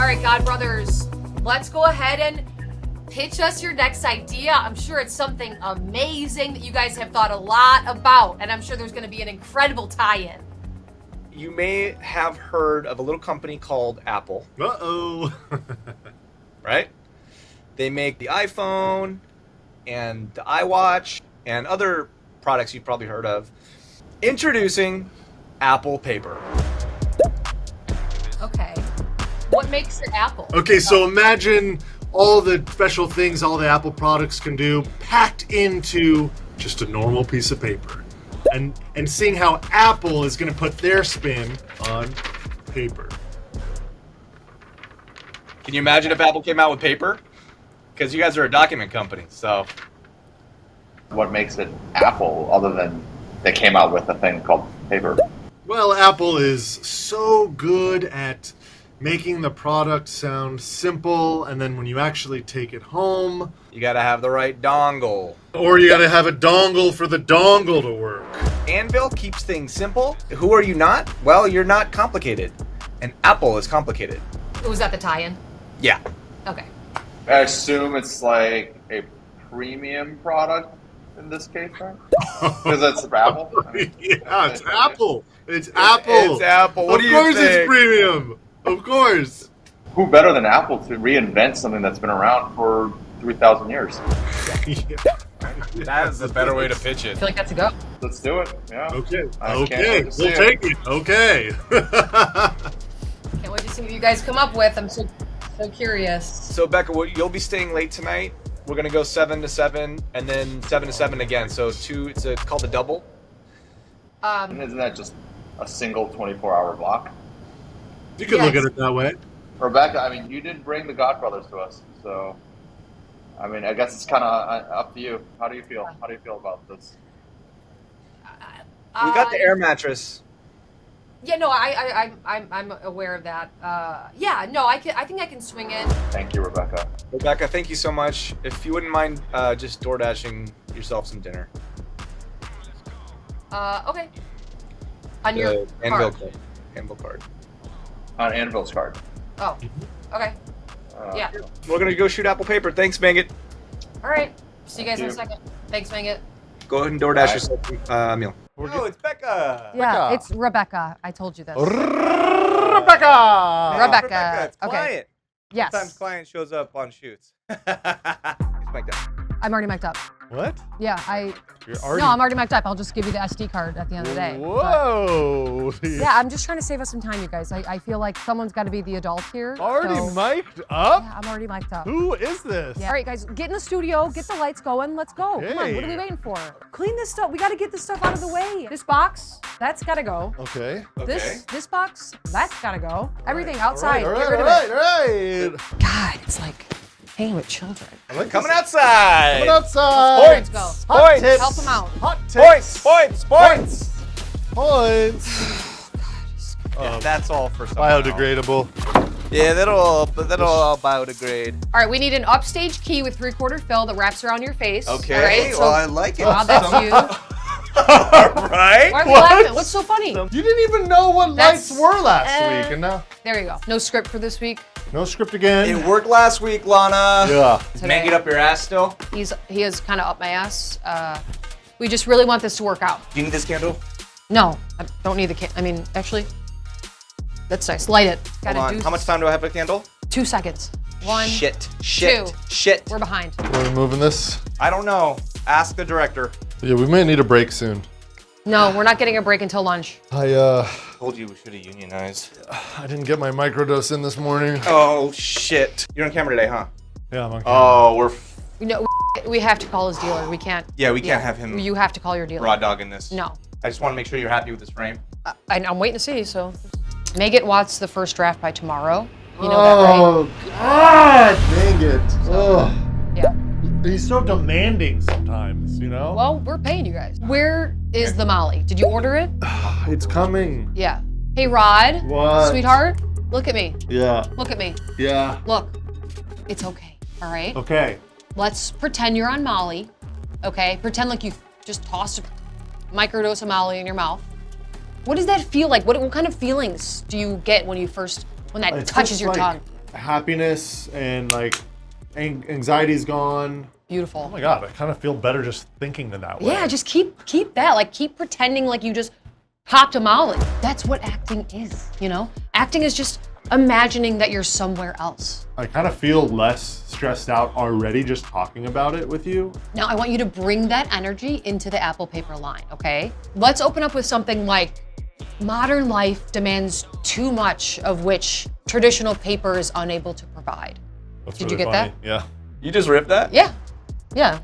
All right, God Brothers, let's go ahead and pitch us your next idea. I'm sure it's something amazing that you guys have thought a lot about, and I'm sure there's going to be an incredible tie-in. You may have heard of a little company called Apple. Uh-oh. Right? They make the iPhone and the iWatch and other products you've probably heard of. Introducing Apple Paper. Okay. What makes it Apple? Okay, so imagine all the special things all the Apple products can do packed into just a normal piece of paper. And seeing how Apple is going to put their spin on paper. Can you imagine if Apple came out with paper? Because you guys are a document company, so. What makes it Apple other than they came out with a thing called paper? Well, Apple is so good at making the product sound simple, and then when you actually take it home, You gotta have the right dongle. or you gotta have a dongle for the dongle to work. Anvil keeps things simple. Who are you not? Well, you're not complicated. And Apple is complicated. Was that the tie-in? Yeah. Okay. I assume it's like a premium product in this case, right? Because it's Apple. I mean, Yeah, it's Apple. It's Apple. It's Apple. What of do you course think? it's premium. Of course. Who better than Apple to reinvent something that's been around for 3,000 years? That is a better way to pitch I it. feel like that's a go. Let's do it. Yeah. Okay. I can't Okay. wait to see We'll it. take it. Okay. Can't wait to see what you guys come up with. I'm so curious. So, Becca, you'll be staying late tonight. We're gonna go 7 to 7, and then 7 to 7 again. So it's called the double. And isn't that just a single 24-hour block? You can look at it that way. Rebecca, I mean, you did bring the Godbrothers to us, so I mean, I guess it's kind of up to you. How do you feel? How do you feel about this? We got the air mattress. Yeah, no, I'm aware of that. Yeah, no, I think I can swing it. Thank you, Rebecca. Rebecca, thank you so much. If you wouldn't mind just door dashing yourself some dinner. Okay. On your Anvil card. card. Anvil card. On Anvil's card. Oh, okay. Yeah. We're gonna go shoot Apple Paper. Thanks, Mangit. All right. See you guys in a Thank second. Thanks, Mangit. Go ahead and door dash Bye. yourself a meal. Oh, it's Becca. Yeah, it's Rebecca. I told you this. Rebecca. Rebecca. It's Okay. client. Yes. Sometimes client shows up on shoots. He's like that. I'm already mic'd up. What? Yeah, You're already. No, I'm already mic'd up. I'll just give you the SD card at the end of the day. But- Whoa. yeah, I'm just trying to save us some time, you guys. I feel like someone's got to be the adult here. Already so- mic'd up? Yeah, I'm already mic'd up. Who is this? Yeah. All right, guys, get in the studio, get the lights going. Let's go. Come on, what are we waiting for? Clean this stuff. We got to get this stuff out of the way. This box, that's got to go. Okay. This box, that's got to go. Everything outside, All get rid right, of all right. it. God, it's like hanging with children. Coming outside. Coming outside. Let's go. Points. Points. Help them out. Hot tips. Points. Points. Points. Yeah, that's all for some. Biodegradable. Yeah, that'll all biodegrade. All right, we need an upstage key with 3/4 fill that wraps around your face. Okay, All right, well, I like it. Rob, that's you. Right? Why are we laughing? What's so funny? You didn't even know what That's- lights were last week, and now There you go. No script for this week. no script again. It worked last week, Lana. Yeah. Man, get up your ass still. He is kind of up my ass. We just really want this to work out. Do you need this candle? No, I don't need the I mean, actually, that's nice. Light it. Hold on. How much time do I have for a candle? 2 seconds. 1. Shit. Two. Shit. We're behind. We're moving this. I don't know. Ask the director. Yeah, we may need a break soon. No, we're not getting a break until lunch. I Told you we should have unionized. didn't get my microdose in this morning. Oh shit. You're on camera today, huh? Yeah, I'm on camera. Oh, we're No, we have to call his dealer. We can't. yeah. We can't have him You have to call your dealer. raw dogging this. No. I just want to make sure you're happy with this frame. I'm waiting to see. So, Megan wants the first draft by tomorrow. You know that, right? Oh, God, dang it. Oh. Yeah. He's so demanding sometimes, you know? Well, we're paying you guys. Where is the Molly? Did you order it? It's coming. Yeah. Hey, Rod. What? Sweetheart, look at me. Yeah, Look at me. yeah. Look. It's okay. All right. Okay. Let's pretend you're on Molly. Okay. Pretend like you just tossed a microdose of Molly in your mouth. What does that feel like? What kind of feelings do you get when that It's touches just your like- tongue? happiness and like anxiety's gone. Beautiful. Oh my god, I kind of feel better just thinking in that way. Yeah, just keep that. Like keep pretending like you just popped a molly. That's what acting is, you know? Acting is just imagining that you're somewhere else. I kind of feel less stressed out already just talking about it with you. Now I want you to bring that energy into the Apple paper line, okay? Let's open up with something like modern life demands too much of which traditional paper is unable to provide. That's Did you really get funny. that? Yeah. You just ripped that? Yeah. Yeah.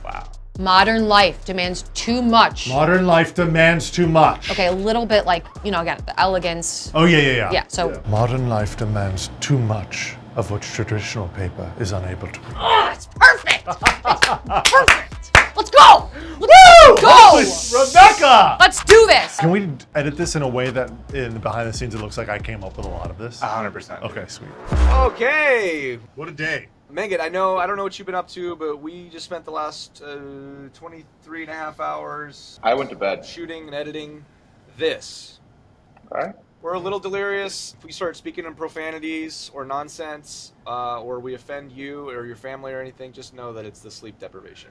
Wow. Modern life demands too much. Modern life demands too much. Okay, a little bit like, you know, again, the elegance. Oh yeah. Yeah, so Modern life demands too much of which traditional paper is unable to. oh, it's perfect. It's perfect. Let's go. Let's go. Rebecca! Let's do this. Can we edit this in a way that in the behind the scenes it looks like I came up with a lot of this? 100%. Okay, sweet. Okay. What a day. Megan, I don't know what you've been up to, but we just spent the last 23 and a half hours I went to bed. shooting and editing this. Okay. We're a little delirious. If we start speaking in profanities or nonsense, or we offend you or your family or anything, just know that it's the sleep deprivation.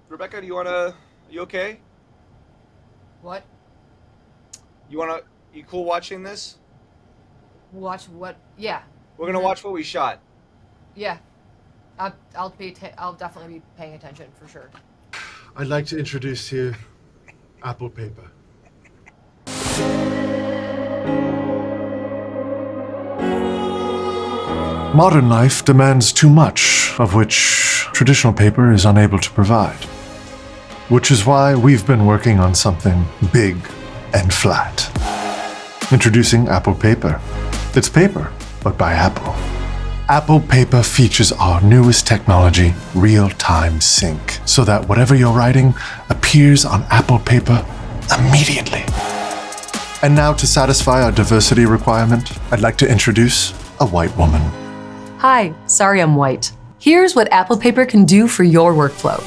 Rebecca, you okay? What? You cool watching this? Watch what? Yeah. We're gonna watch what we shot. Yeah. I'll definitely be paying attention for sure. I'd like to introduce to you Apple paper. Modern life demands too much, of which traditional paper is unable to provide. Which is why we've been working on something big and flat. Introducing Apple Paper. It's paper, but by Apple. Apple Paper features our newest technology, real-time sync, so that whatever you're writing appears on Apple Paper immediately. And now, to satisfy our diversity requirement, I'd like to introduce a white woman. Hi, sorry I'm white. Here's what Apple Paper can do for your workflow.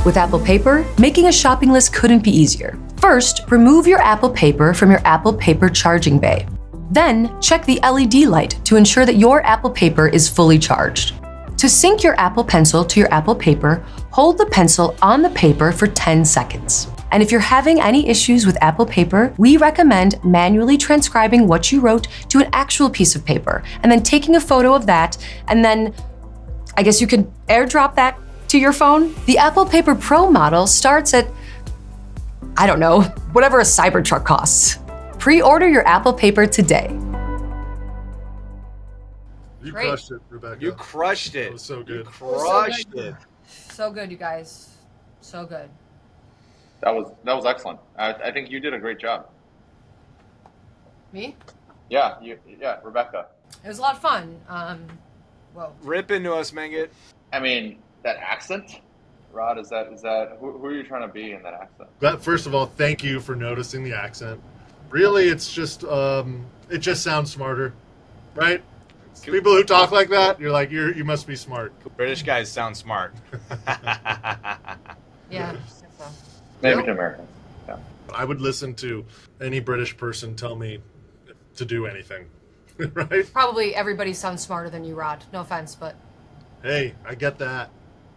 With Apple Paper, making a shopping list couldn't be easier. First, remove your Apple Paper from your Apple Paper charging bay. Then, check the LED light to ensure that your Apple Paper is fully charged. To sync your Apple Pencil to your Apple Paper, hold the pencil on the paper for 10 seconds. And if you're having any issues with Apple Paper, we recommend manually transcribing what you wrote to an actual piece of paper, and then taking a photo of that, and then I guess you could airdrop that to your phone. The Apple Paper Pro model starts at, I don't know, whatever a Cybertruck costs. Pre-order your Apple Paper today. You Great. crushed it, Rebecca. You crushed it. That was so good. You crushed it. So good, you guys. So good. That was excellent. I think you did a great job. Me? Yeah, Rebecca. It was a lot of fun. Whoa. Rip into us, Mengit. I mean, that accent, Rod, is that who are you trying to be in that accent? But first of all, thank you for noticing the accent. Really, it's just it just sounds smarter, right? People who talk like that, you're like you must be smart. British guys sound smart. Yeah. Maybe to Americans. Yeah. I would listen to any British person tell me to do anything, right? Probably everybody sounds smarter than you, Rod. No offense, but Hey, I get that.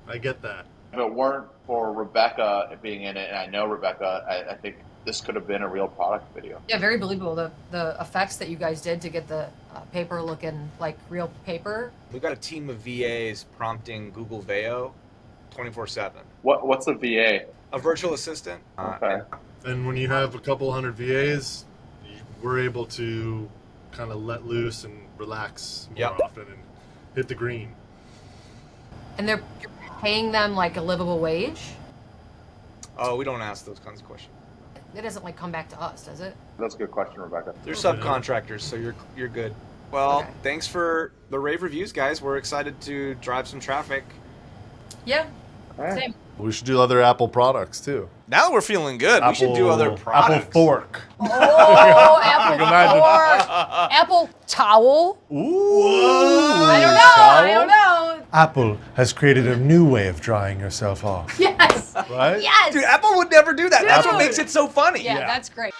I get that. If it weren't for Rebecca being in it, and I know Rebecca, I think this could have been a real product video. yeah, very believable. The effects that you guys did to get the paper looking like real paper. We've got a team of VAs prompting Google Veo 24/7. What's a VA? A virtual assistant. Okay. And when you have a couple hundred VAs, we're able to kind of let loose and relax more Yep. often and hit the green. And you're paying them like a livable wage? Oh, we don't ask those kinds of questions. It doesn't like come back to us, does it? That's a good question, Rebecca. They're subcontractors, so you're good. Well, Okay. thanks for the rave reviews, guys. We're excited to drive some traffic. Yeah. All right. Same. We should do other Apple products too. Now we're feeling good. We should do other products. Apple fork. Oh, Apple imagine. fork. Apple towel. Ooh. I don't know. Apple has created a new way of drying yourself off, Yes. right? Yes. Dude, Apple would never do that. That's what Dude. makes it so funny. Yeah, that's great.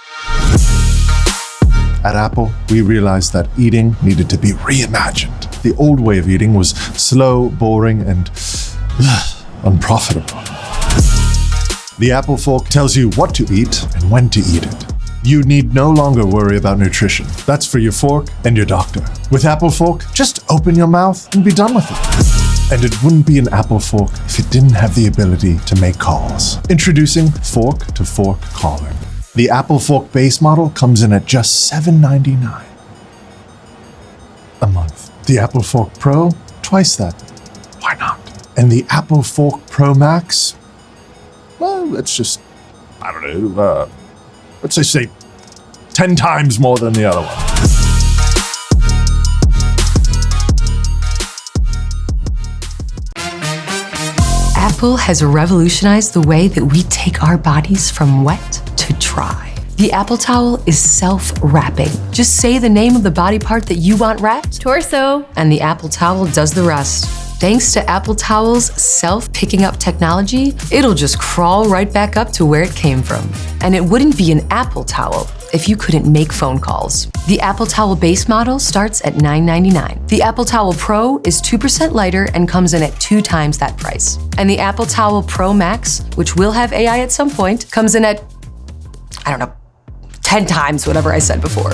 At Apple, we realized that eating needed to be reimagined. The old way of eating was slow, boring, and unprofitable. The Apple Fork tells you what to eat and when to eat it. You need no longer worry about nutrition. That's for your fork and your doctor. With Apple Fork, just open your mouth and be done with it. And it wouldn't be an Apple Fork if it didn't have the ability to make calls. Introducing Fork-to-Fork Calling. The Apple Fork base model comes in at just $7.99 a month. The Apple Fork Pro, twice that. Why not? And the Apple Fork Pro Max, well, it's just, I don't know, let's just say 10 times more than the other one. Apple has revolutionized the way that we take our bodies from wet to dry. The Apple Towel is self-wrapping. Just say the name of the body part that you want wrapped, Torso. and the Apple Towel does the rest. Thanks to Apple Towel's self-picking up technology, it'll just crawl right back up to where it came from. And it wouldn't be an Apple Towel if you couldn't make phone calls. The Apple Towel base model starts at $9.99. The Apple Towel Pro is 2% lighter and comes in at 2 times that price. And the Apple Towel Pro Max, which will have AI at some point, comes in at, I don't know, 10 times whatever I said before.